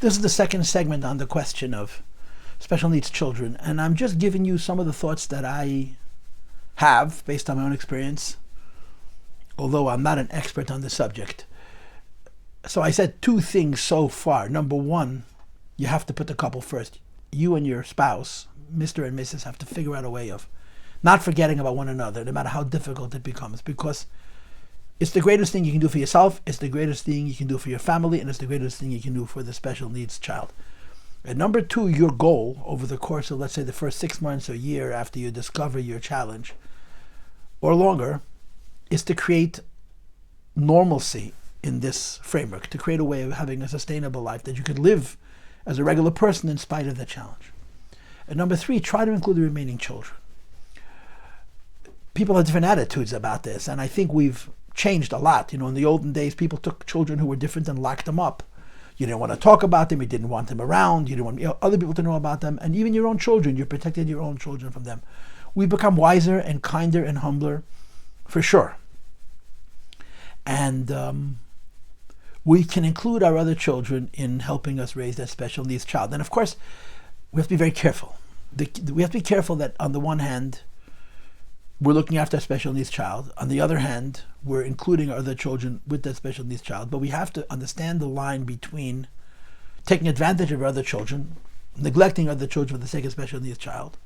This is the second segment on the question of special needs children, and I'm just giving you some of the thoughts that I have based on my own experience, although I'm not an expert on the subject. So I said two things so far. Number one, you have to put the couple first. You and your spouse, Mr. and Mrs., have to figure out a way of not forgetting about one another, no matter how difficult it becomes, because it's the greatest thing you can do for yourself, it's the greatest thing you can do for your family, and it's the greatest thing you can do for the special needs child. And number two, your goal over the course of, let's say, the first 6 months or a year after you discover your challenge, or longer, is to create normalcy in this framework, to create a way of having a sustainable life that you could live as a regular person in spite of the challenge. And number three, try to include the remaining children. People have different attitudes about this, and I think we've changed a lot. In the olden days, people took children who were different and locked them up. You didn't want to talk about them, you didn't want them around, you didn't want other people to know about them, and even your own children, you protected your own children from them. We've become wiser and kinder and humbler, for sure. And we can include our other children in helping us raise that special needs child. And of course, we have to be very careful. We have to be careful that on the one hand, we're looking after a special needs child. On the other hand, we're including our other children with that special needs child. But we have to understand the line between taking advantage of our other children, neglecting other children for the sake of special needs child,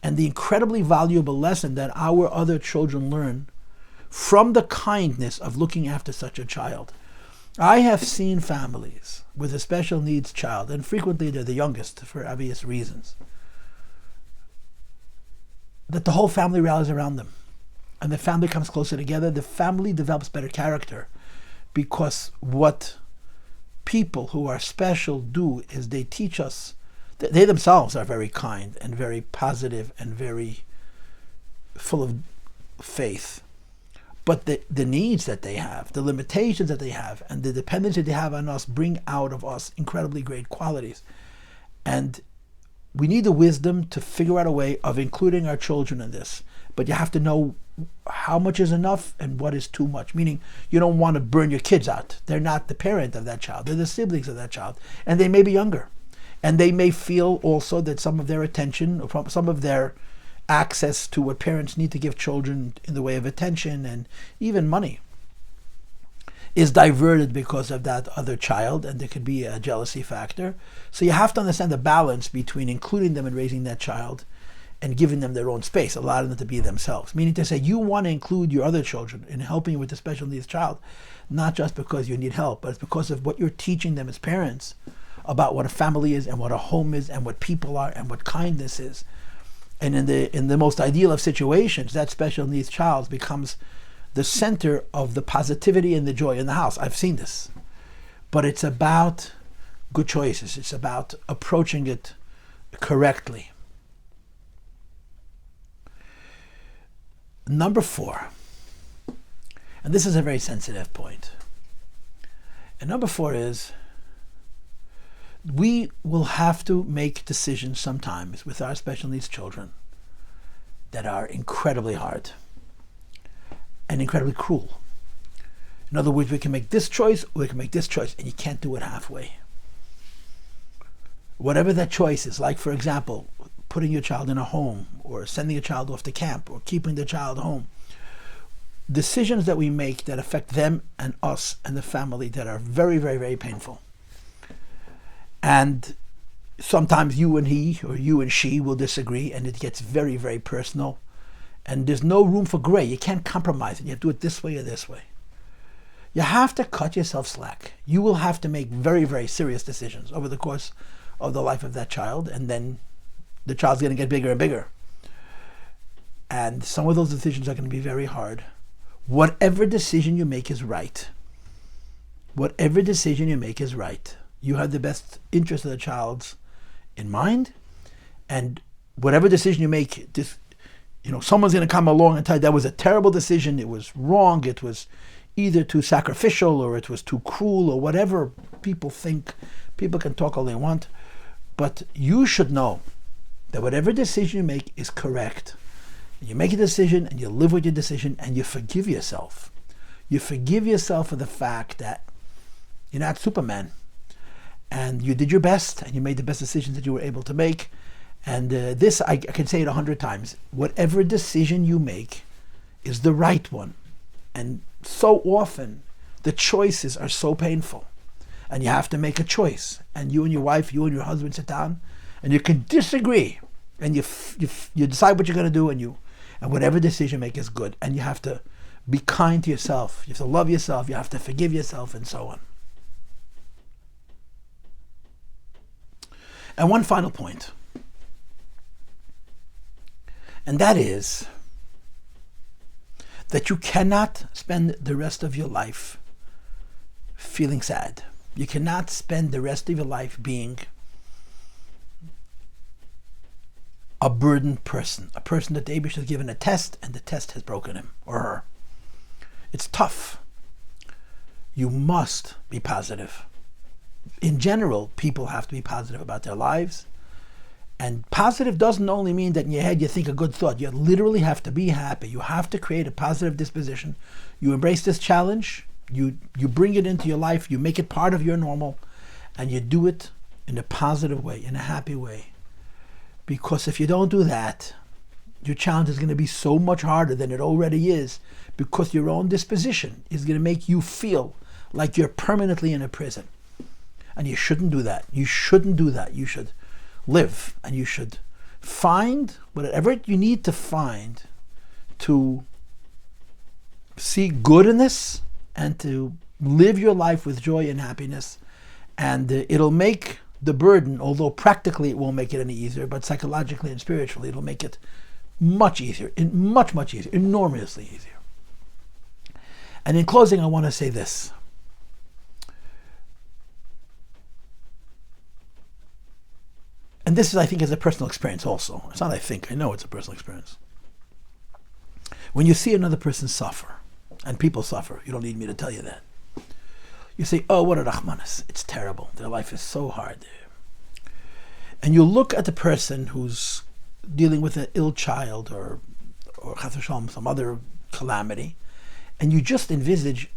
and the incredibly valuable lesson that our other children learn from the kindness of looking after such a child. I have seen families with a special needs child, and frequently they're the youngest for obvious reasons, that the whole family rallies around them and the family comes closer together. The family develops better character, because what people who are special do is they teach us, they themselves are very kind and very positive and very full of faith. But the needs that they have, the limitations that they have, and the dependency they have on us bring out of us incredibly great qualities. And we need the wisdom to figure out a way of including our children in this. But you have to know how much is enough and what is too much. Meaning, you don't want to burn your kids out. They're not the parent of that child. They're the siblings of that child. And they may be younger. And they may feel also that some of their attention, or some of their access to what parents need to give children in the way of attention and even money, is diverted because of that other child, and there could be a jealousy factor. So you have to understand the balance between including them in raising that child and giving them their own space, allowing them to be themselves. Meaning to say, you want to include your other children in helping you with the special needs child, not just because you need help, but it's because of what you're teaching them as parents about what a family is and what a home is and what people are and what kindness is. And in the most ideal of situations, that special needs child becomes the center of the positivity and the joy in the house. I've seen this. But it's about good choices. It's about approaching it correctly. Number 4, and this is a very sensitive point. And number 4 is, we will have to make decisions sometimes with our special needs children that are incredibly hard and incredibly cruel. In other words, we can make this choice or we can make this choice, and you can't do it halfway. Whatever that choice is, like for example, putting your child in a home or sending a child off to camp or keeping the child home. Decisions that we make that affect them and us and the family that are very, very, very painful. And sometimes you and he or you and she will disagree, and it gets very, very personal. And there's no room for gray. You can't compromise it. You have to do it this way or this way. You have to cut yourself slack. You will have to make very, very serious decisions over the course of the life of that child, and then the child's going to get bigger and bigger. And some of those decisions are going to be very hard. Whatever decision you make is right. Whatever decision you make is right. You have the best interest of the child's in mind, and whatever decision you make, someone's going to come along and tell you that was a terrible decision, it was wrong, it was either too sacrificial or it was too cruel or whatever people think. People can talk all they want, but you should know that whatever decision you make is correct. You make a decision and you live with your decision and you forgive yourself. You forgive yourself for the fact that you're not Superman. and you did your best, and you made the best decisions that you were able to make. And this, I can say it 100 times. Whatever decision you make is the right one. And so often, the choices are so painful. And you have to make a choice. And you and your wife, you and your husband sit down, and you can disagree. And you decide what you're going to do, and whatever decision you make is good. And you have to be kind to yourself. You have to love yourself. You have to forgive yourself, and so on. And one final point. And that is that you cannot spend the rest of your life feeling sad. You cannot spend the rest of your life being a burdened person, a person that the Abish has given a test and the test has broken him or her. It's tough. You must be positive. In general, people have to be positive about their lives. And positive doesn't only mean that in your head you think a good thought. You literally have to be happy. You have to create a positive disposition. You embrace this challenge. You bring it into your life. You make it part of your normal. And you do it in a positive way, in a happy way. Because if you don't do that, your challenge is going to be so much harder than it already is, because your own disposition is going to make you feel like you're permanently in a prison. And you shouldn't do that. You shouldn't do that. You should live, and you should find whatever you need to find to see good in this and to live your life with joy and happiness. And it'll make the burden, although practically it won't make it any easier, but psychologically and spiritually it'll make it much easier, much easier, enormously easier. And in closing, I want to say this. And this is, I think, is a personal experience also. It's not I think, I know it's a personal experience. When you see another person suffer, and people suffer, you don't need me to tell you that. You say, oh, what a rachmanis. It's terrible. Their life is so hard. And you look at the person who's dealing with an ill child or chas v'shalom, some other calamity, and you just envisage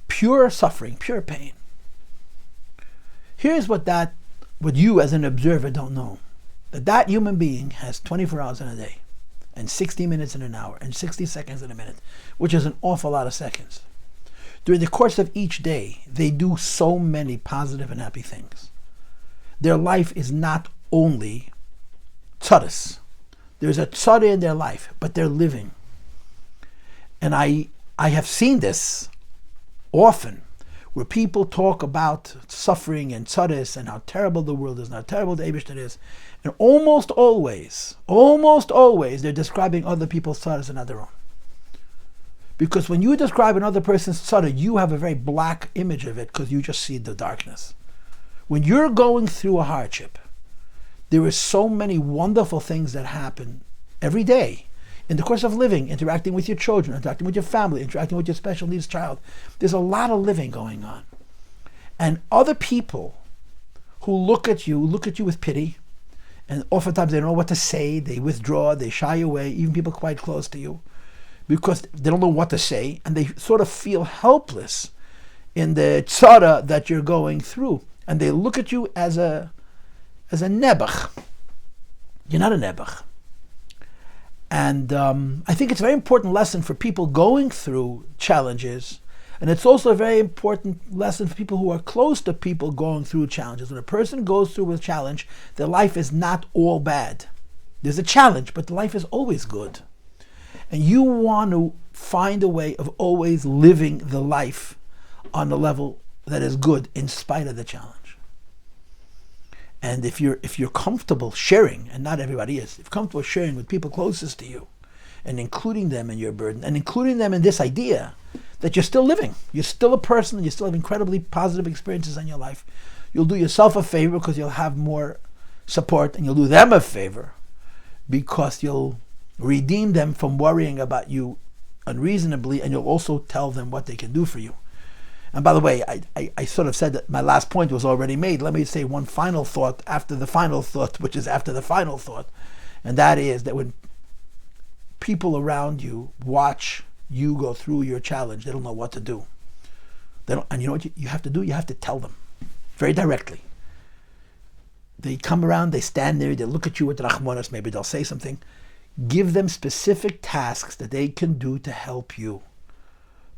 pure suffering, pure pain. Here's what you as an observer don't know. That human being has 24 hours in a day, and 60 minutes in an hour, and 60 seconds in a minute, which is an awful lot of seconds. During the course of each day, they do so many positive and happy things. Their life is not only tzadus. There's a tzaddah in their life, but they're living. And I have seen this often, where people talk about suffering and tzadus and how terrible the world is and how terrible the Eibishter is. And almost always, they're describing other people's tzadus and not their own. Because when you describe another person's tzaddah, you have a very black image of it because you just see the darkness. When you're going through a hardship, there are so many wonderful things that happen every day in the course of living, interacting with your children, interacting with your family, interacting with your special needs child. There's a lot of living going on. And other people who look at you with pity, and oftentimes they don't know what to say, they withdraw, they shy away, even people quite close to you, because they don't know what to say, and they sort of feel helpless in the tzara that you're going through. And they look at you as a nebuch. You're not a nebuch. And I think it's a very important lesson for people going through challenges. And it's also a very important lesson for people who are close to people going through challenges. When a person goes through a challenge, their life is not all bad. There's a challenge, but life is always good. And you want to find a way of always living the life on the level that is good in spite of the challenge. And if you're comfortable sharing, and not everybody is, if you're comfortable sharing with people closest to you, and including them in your burden, and including them in this idea that you're still living, you're still a person, and you still have incredibly positive experiences in your life, you'll do yourself a favor because you'll have more support, and you'll do them a favor because you'll redeem them from worrying about you unreasonably, and you'll also tell them what they can do for you. And by the way, I sort of said that my last point was already made. Let me say one final thought after the final thought, which is after the final thought. And that is that when people around you watch you go through your challenge, they don't know what to do. And you know what you have to do? You have to tell them. very directly. They come around, they stand there, they look at you with rachmanas, maybe they'll say something. Give them specific tasks that they can do to help you,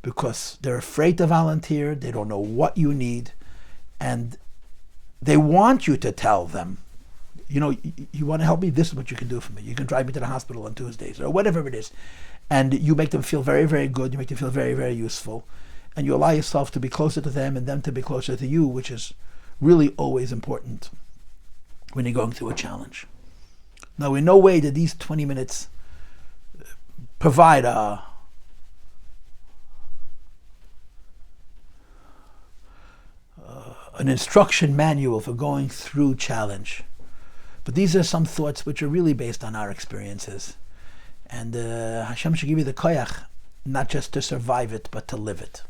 because they're afraid to volunteer, they don't know what you need, and they want you to tell them, you want to help me, this is what you can do for me. You can drive me to the hospital on Tuesdays, or whatever it is. And you make them feel very, very good, you make them feel very, very useful, and you allow yourself to be closer to them and them to be closer to you, which is really always important when you're going through a challenge. Now, in no way did these 20 minutes provide an instruction manual for going through challenge. But these are some thoughts which are really based on our experiences. And Hashem should give you the koyach, not just to survive it, but to live it.